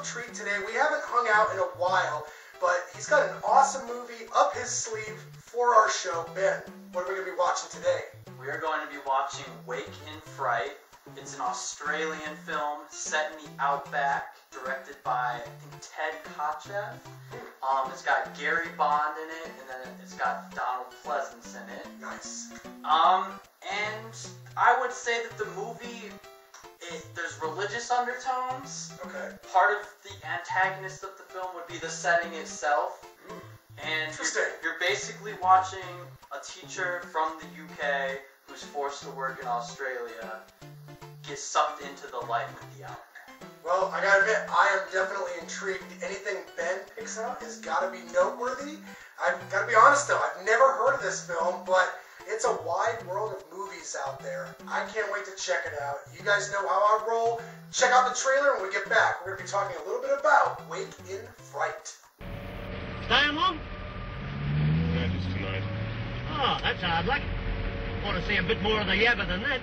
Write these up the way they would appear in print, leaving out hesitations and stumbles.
treat today. We haven't hung out in a while, but he's got an awesome movie up his sleeve for our show. Ben, what are we going to be watching today? We are going to be watching Wake in Fright. It's an Australian film set in the outback, directed by, I think, Ted Kotcheff. It's got Gary Bond in it, and then it's got Donald Pleasance in it. Nice. And I would say that the movie, there's religious undertones. Okay. Part of the antagonist of the film would be the setting itself. And you're basically watching a teacher from the UK who's forced to work in Australia get sucked into the life of the outback. Well, I gotta admit, I am definitely intrigued. Anything Ben picks out has gotta be noteworthy. I've gotta be honest though, I've never heard of this film, but it's a wide world of movies out there. I can't wait to check it out. You guys know how I roll. Check out the trailer and when we get back, we're gonna be talking a little bit about Wake in Fright. Staying long? Yeah, just tonight. Oh, that's hard luck. Want to see a bit more of the yabba than that.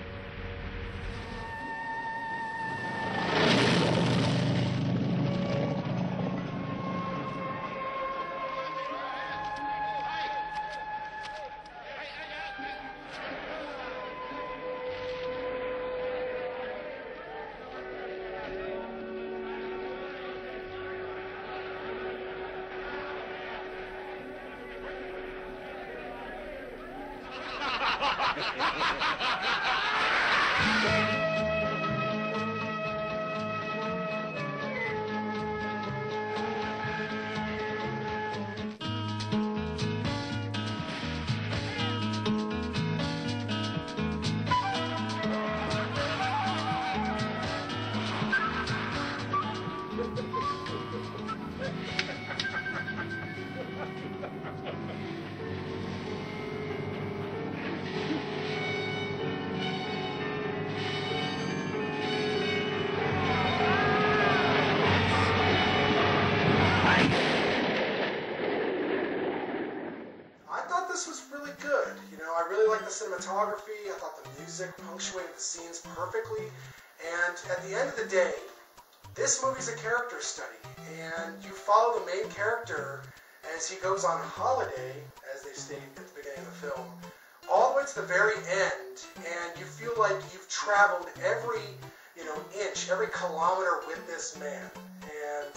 Cinematography, I thought the music punctuated the scenes perfectly, and at the end of the day, this movie's a character study, and you follow the main character as he goes on holiday, as they state at the beginning of the film, all the way to the very end, and you feel like you've traveled every, inch, every kilometer with this man, and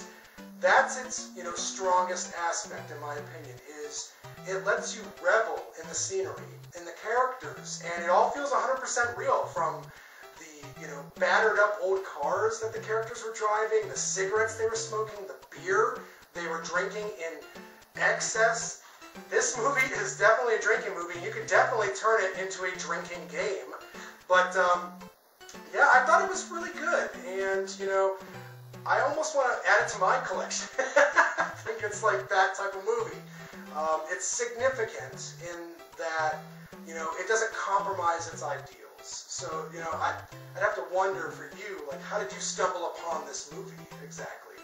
that's its, strongest aspect, in my opinion, is it lets you revel in the scenery, in the characters, and it all feels 100% real, from the, battered up old cars that the characters were driving, the cigarettes they were smoking, the beer they were drinking in excess. This movie is definitely a drinking movie. You could definitely turn it into a drinking game. But, yeah, I thought it was really good, and, I almost want to add it to my collection. I think it's like that type of movie. It's significant in that, it doesn't compromise its ideals. So, I'd have to wonder for you, like, how did you stumble upon this movie exactly?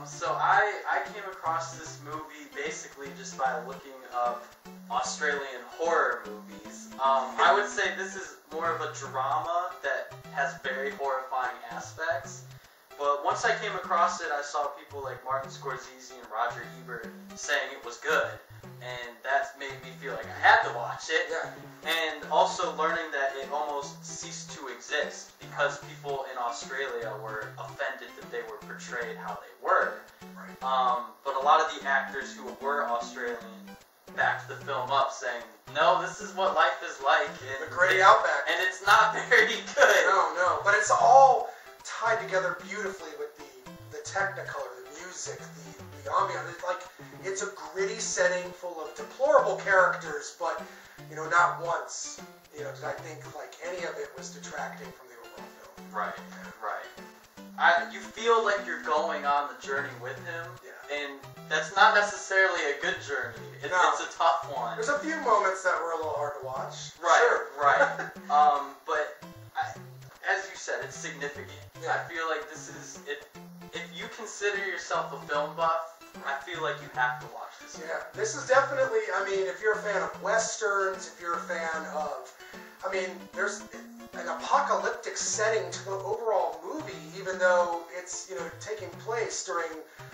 So I came across this movie basically just by looking up Australian horror movies. I would say this is more of a drama that has very horrifying aspects. But once I came across it, I saw people like Martin Scorsese and Roger Ebert saying it was good. And that made me feel like I had to watch it. Yeah. And also learning that it almost ceased to exist because people in Australia were offended that they were portrayed how they were. Right. But a lot of the actors who were Australian backed the film up saying, no, this is what life is like. The Great Outback. And it's not very good. No. But it's all tied together beautifully with the technicolor, the music, the ambiance. It's a gritty setting full of deplorable characters, but not once did I think like any of it was detracting from the overall film. Right. You feel like you're going on the journey with him, and that's not necessarily a good journey. It's a tough one. There's a few moments that were a little hard to watch. Right, sure. Right. But as you said, it's significant. Yeah. I feel like this is if you consider yourself a film buff, I feel like you have to watch this. Yeah, this is definitely, if you're a fan of westerns, if you're a fan of I mean, there's an apocalyptic setting to the overall movie, even though it's, you know, taking place during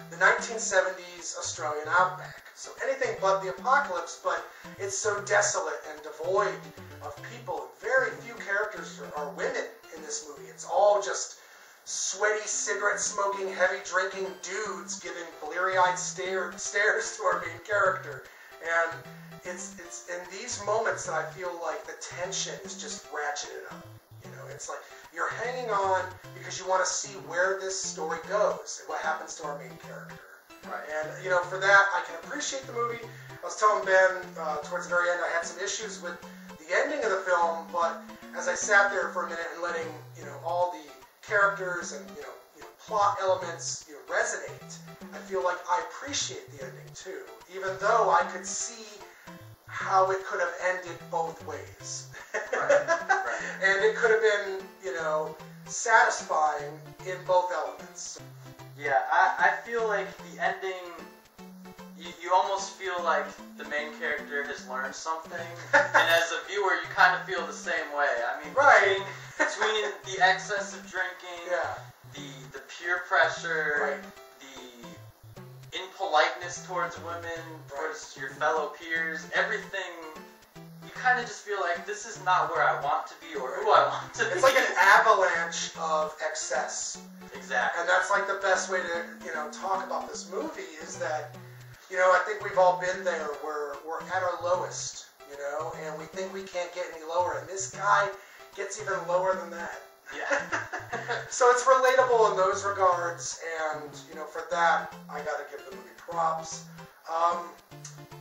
the 1970s Australian outback. So anything but the apocalypse, but it's so desolate and devoid of people. Very few characters are women in this movie. It's all just sweaty, cigarette-smoking, heavy-drinking dudes giving bleary-eyed stares to our main character. And it's in these moments that I feel like the tension is just ratcheted up. You know, it's like you're hanging on because you want to see where this story goes and what happens to our main character. Right. And, you know, for that, I can appreciate the movie. I was telling Ben towards the very end I had some issues with the ending of the film, but as I sat there for a minute and letting, you know, all the characters and, you know, plot elements, you know, resonate, I feel like I appreciate the ending too, even though I could see how it could have ended both ways. Right. And it could have been, you know, satisfying in both elements. Yeah, I feel like the ending, you almost feel like the main character has learned something, and as a viewer, you kind of feel the same way. I mean, Right. between the excess of drinking, Yeah. the peer pressure, Right. the impoliteness towards women, towards your fellow peers, everything, you kind of just feel like this is not where I want to be or who I want to be. It's like an avalanche of excess. Exactly. And that's like the best way to, you know, talk about this movie is that, you know, I think we've all been there where we're at our lowest, you know, and we think we can't get any lower. And this guy gets even lower than that. Yeah. So it's relatable in those regards, and, you know, for that, I gotta give the movie props.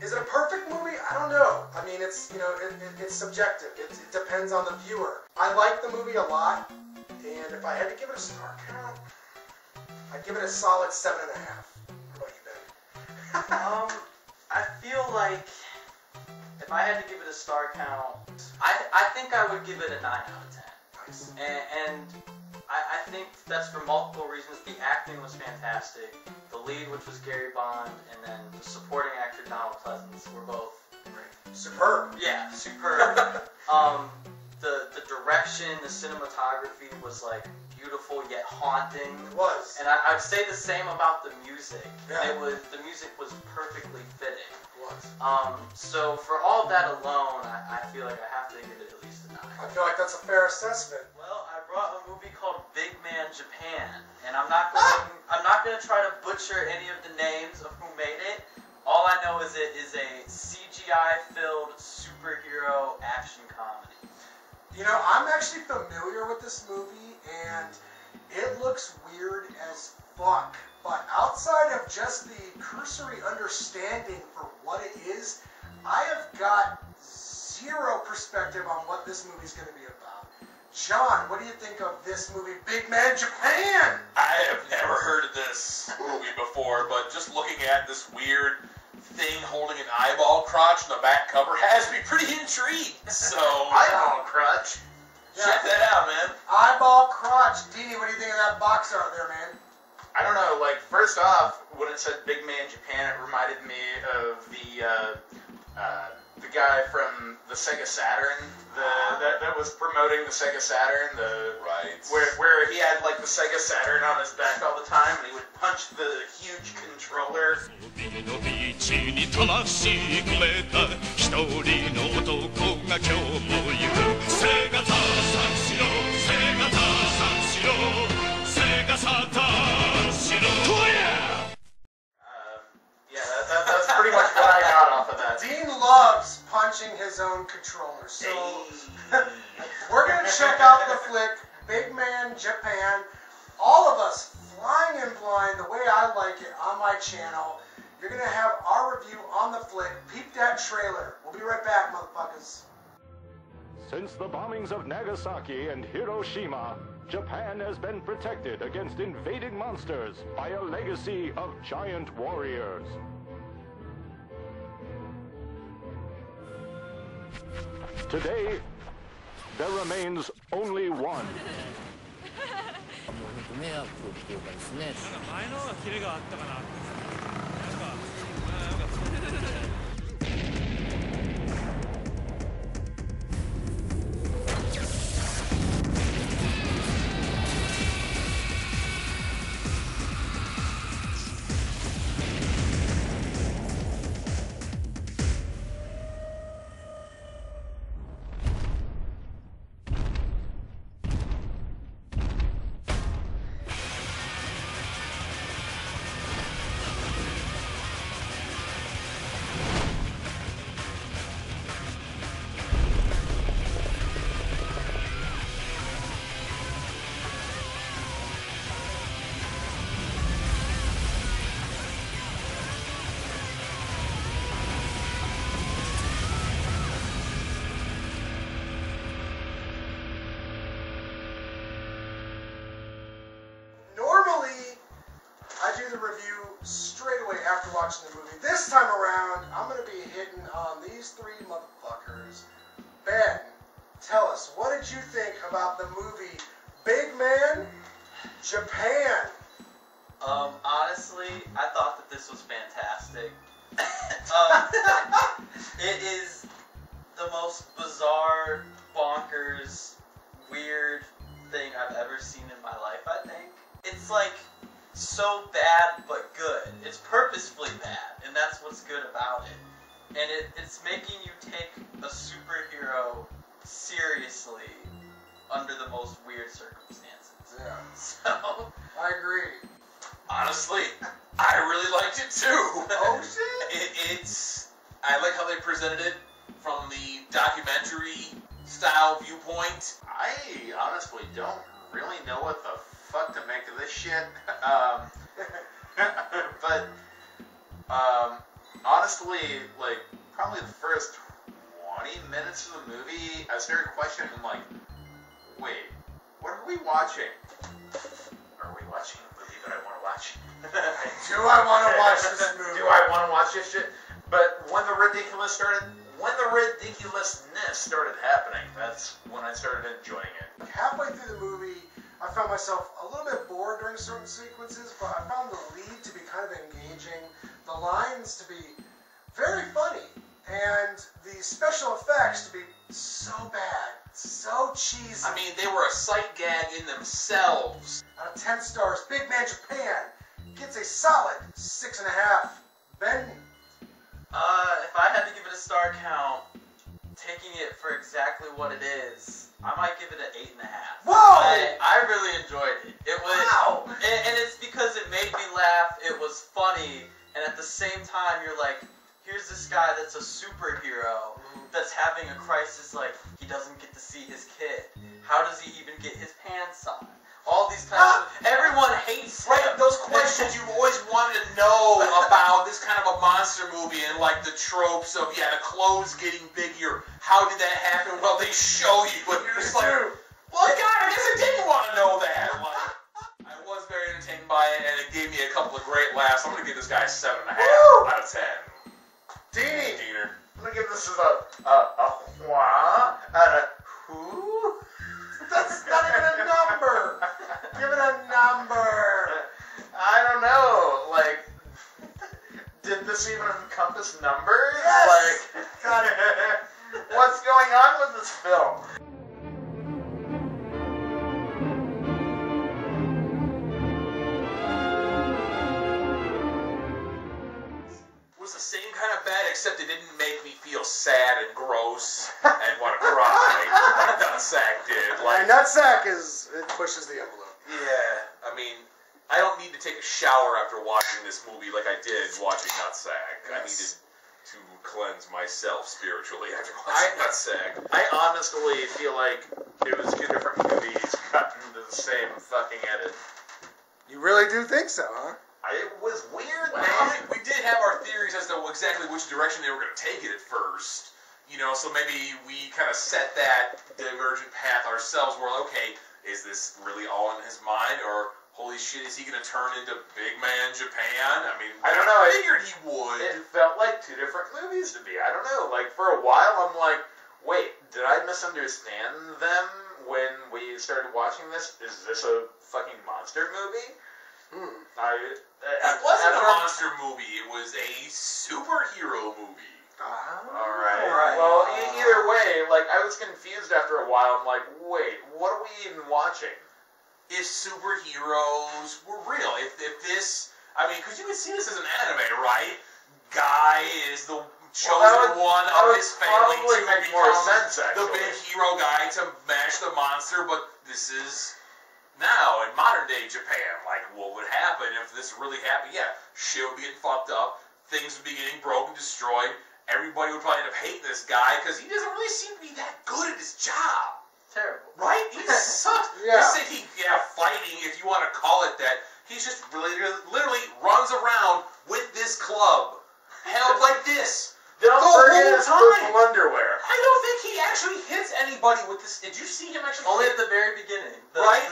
Is it a perfect movie? I don't know. I mean, it's, you know, it's subjective. It depends on the viewer. I like the movie a lot, and if I had to give it a star count, I'd give it a solid 7.5. What about you, Ben? I feel like if I had to give it a star count, I think I would give it a 9 out of 10. Nice. And I think that's for multiple reasons. The acting was fantastic. The lead, which was Gary Bond, and then the supporting actor, Donald Pleasance, were both Superb. yeah, superb. The direction, the cinematography was like beautiful yet haunting. It was. And I'd say the same about the music. Yeah. The music was perfectly fitting. It was. So for all of that alone, I feel like I have to give it at least a 9. I feel like that's a fair assessment. Well, I brought a movie called Big Man Japan, and I'm not going to try to butcher any of the names of who made it. All I know is it is a CGI-filled superhero action comedy. You know, I'm actually familiar with this movie, and it looks weird as fuck. But outside of just the cursory understanding for what it is, I have got zero perspective on what this movie's going to be about. John, what do you think of this movie, Big Man Japan? I have never heard of this movie before, but just looking at this weird thing holding an eyeball crotch in the back cover has me pretty intrigued. So Eyeball crutch. check that out, man. Eyeball crotch. Dee, what do you think of that box art there, man? I don't know, like, first off, when it said Big Man Japan, it reminded me of the guy from the Sega Saturn, that was promoting the Sega Saturn, Right. where he had, like, the Sega Saturn on his back all the time, and he would punch the huge controller. 海のビーチに魂込めた一人の男が今日もいるセガタ三四郎セガタ三四郎セガサタ三四郎 Yeah, that's pretty much what I got off of that. Dean loves punching his own controller. So we're going to check out the flick, Big Man Japan. All of us flying in blind, the way I like it, on my channel. You're going to have our review on the flick. Peep that trailer. We'll be right back, motherfuckers. Since the bombings of Nagasaki and Hiroshima, Japan has been protected against invading monsters by a legacy of giant warriors. Today, there remains only one. 迷惑っていうかですね。前の方がキレがあったかな。did you think about the movie Big Man, Japan? Honestly, I thought that this was fantastic. It is the most bizarre, bonkers, weird thing I've ever seen in my life, I think. It's like so bad but good. It's purposefully bad, and that's what's good about it. And it's making you take a superhero seriously under the most weird circumstances. Yeah. So, I agree. Honestly, I really liked it too. Oh shit! I like how they presented it from the documentary style viewpoint. I honestly don't really know what the fuck to make of this shit. But honestly, like probably the first 20 minutes of the movie, I started questioning, like, wait, what are we watching? Are we watching a movie that I want to watch? Do I want to watch this movie? Do I want to watch this shit? But when the ridiculousness started happening, that's when I started enjoying it. Halfway through the movie, I found myself a little bit bored during certain sequences, but I found the lead to be kind of engaging, the lines to be very funny, and the special effects to be so bad, so cheesy. I mean, they were a sight gag in themselves. Out of 10 stars, Big Man Japan gets a solid 6.5. Ben? if I had to give it a star count, taking it for exactly what it is, I might give it an 8.5. Whoa! I really enjoyed it. It was, wow! And it's because it made me laugh. It was funny, and at the same time, you're like, here's this guy that's a superhero that's having a crisis. Like, he doesn't get to see his kid. How does he even get his pants on? All these types of... Everyone hates him. Right, those questions you've always wanted to know about this kind of a monster movie and, like, the tropes of, yeah, the clothes getting bigger. How did that happen? Well, they show you, and you're just like, well, God, I guess I didn't want to know that. Like, I was very entertained by it, and it gave me a couple of great laughs. I'm going to give this guy a 7.5 out of 10. Diener. I'm going to give this a wha and a who? That's not even a number! Give it a number! I don't know, like, did this even encompass numbers? Yes! Like, Got it. what's going on with this film? It was the same kind of bad, except it didn't make me feel sad and gross and want to cry like Nutsack did. My nutsack it pushes the envelope. Yeah, I mean, I don't need to take a shower after watching this movie like I did watching Nutsack. I needed to cleanse myself spiritually after watching Nutsack. I honestly feel like it was two different movies cut into the same fucking edit. You really do think so, huh? It was weird, Well, man. we did have our theories as to exactly which direction they were going to take it at first. You know, so maybe we kind of set that divergent path ourselves. We're like, okay, is this really all in his mind? Or, holy shit, is he going to turn into Big Man Japan? I mean, I don't know. I figured he would. It felt like two different movies to me. I don't know. Like, for a while, I'm like, wait, did I misunderstand them when we started watching this? Is this a fucking monster movie? It wasn't a monster movie. It was a superhero movie. Alright. Well, either way, like, I was confused after a while. I'm like, wait, what are we even watching? If superheroes were real. If this... I mean, because you can see this as an anime, right? Guy is the chosen one of his family to make become more sense, the big hero guy to mash the monster, but this is... Now, in modern-day Japan, like, what would happen if this really happened? Yeah, shit would be getting fucked up, things would be getting broken, destroyed, everybody would probably end up hating this guy, because he doesn't really seem to be that good at his job. Terrible. Right? He sucks. Yeah. Fighting, if you want to call it that. He just literally runs around with this club, held like this. Don't the forget whole his time. purple underwear. I don't think he actually hits anybody with this. Did you see him actually? Only at the very beginning. Right?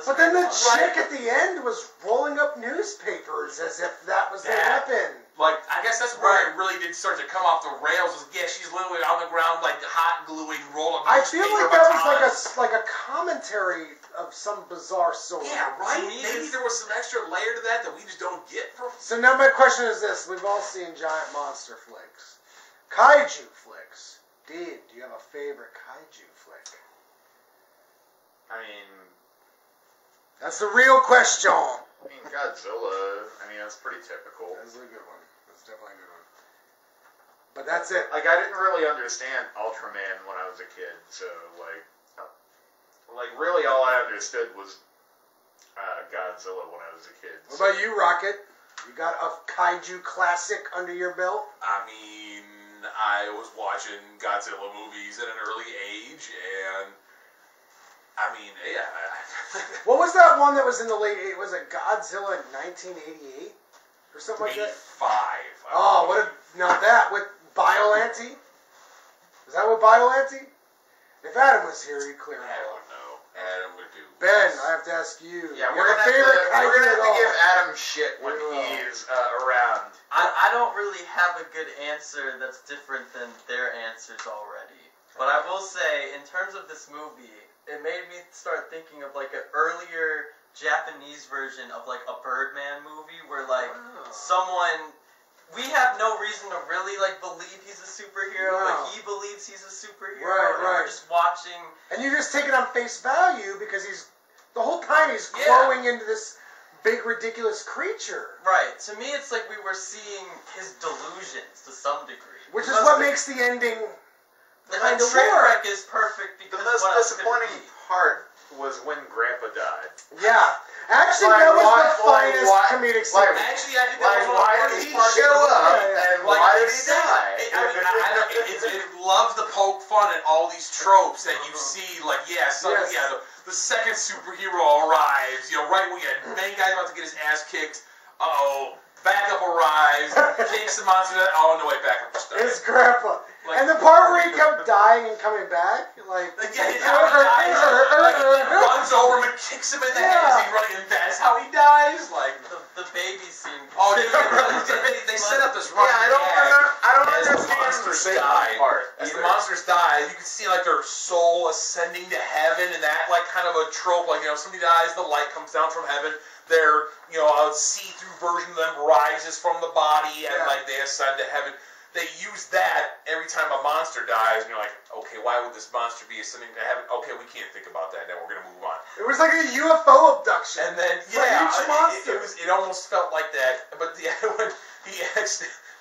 But then the strand chick at the end was rolling up newspapers as if that was the weapon. Like, I guess that's where it really did start to come off the rails. Was she's literally on the ground, like hot gluing, rolling. I feel like that was like a commentary of some bizarre sort. Yeah, right. Maybe there was some extra layer to that we just don't get. So now my question is this: we've all seen giant monster flicks, kaiju flicks. Dean, do you have a favorite kaiju flick? I mean, that's the real question. I mean, Godzilla. I mean, that's pretty typical. That's a good one. That's definitely a good one. But that's it. Like, I didn't really understand Ultraman when I was a kid, so like really all I understood was Godzilla when I was a kid. What about you, Rocket? You got a kaiju classic under your belt? I mean, I was watching Godzilla movies at an early age, and I mean, yeah. What was that one that was in the late 80s? Was it Godzilla in 1988? Or something like that? 85. Oh, what a... Now that with Biollante? Is that with Biollante? If Adam was here, he'd clear it Adam all. would know. Adam would do. Ben, I have to ask you. Yeah, you we're have a gonna favorite have kaiju to at all? give Adam shit when he's around. I don't really have a good answer that's different than their answers already. But I will say, in terms of this movie, it made me start thinking of like an earlier Japanese version of like a Birdman movie where like someone, we have no reason to really like believe he's a superhero, but he believes he's a superhero. And we're just watching. And you just take it on face value because he's, the whole time he's growing into this big ridiculous creature. Right. To me, it's like we were seeing his delusions to some degree. Which is what makes the ending kind of train work. wreck is perfect because The most what else could it disappointing be? part was when Grandpa died. Yeah. Actually, Like, that was why- the finest why- comedic scene. like- Actually, I think that Like, was one why of the did he parts show of the up, movie. and Like, why it did he said- die? It loves to poke fun at all these tropes that you see. Like, the second superhero arrives. You know, right when the main guy's about to get his ass kicked. Backup arrives, kicks the monster. Oh no, wait, backup just died. His grandpa. Like- And the part where he kept dying and coming back, like... Yeah, how he dies. Like, he runs over him and kicks him in the head as he's running, and that's how he dies. Like The baby scene. oh, dude, they set up this running I don't as the understand monsters the die. part. As the monsters die, you can see like their soul ascending to heaven, and that like kind of a trope. Like somebody dies, the light comes down from heaven. Their a see-through version of them rises from the body, and like they ascend to heaven. They use that every time a monster dies, and you're like, okay, why would this monster be ascending to heaven? Okay, we can't think about that. Now we're gonna move on. It was like a UFO abduction. And then For each monster. it almost felt like that. But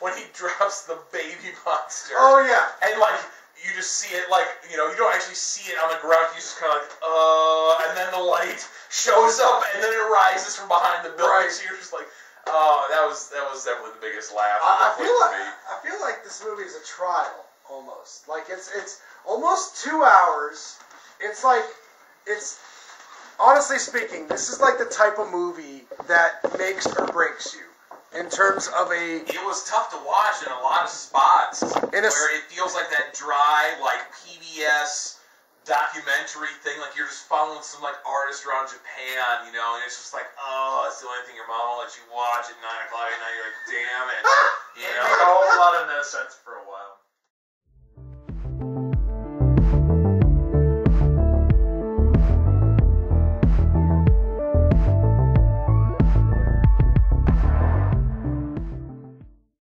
when he drops the baby monster, Oh, yeah. and like you just see it like you don't actually see it on the ground. You just kind of like and then the light shows up, and then it rises from behind the building. Right. So you're just like, oh, that was definitely the biggest laugh. I feel like this movie is a trial almost. Like it's almost 2 hours. It's like honestly speaking, this is like the type of movie that makes or breaks you in terms of It was tough to watch in a lot of spots where it feels like that dry, like PBS documentary thing, like you're just following some like artist around Japan, and it's just like, oh, that's the only thing your mom will let you watch at 9 o'clock at night. You're like, damn it, It made a whole lot of no sense for a while.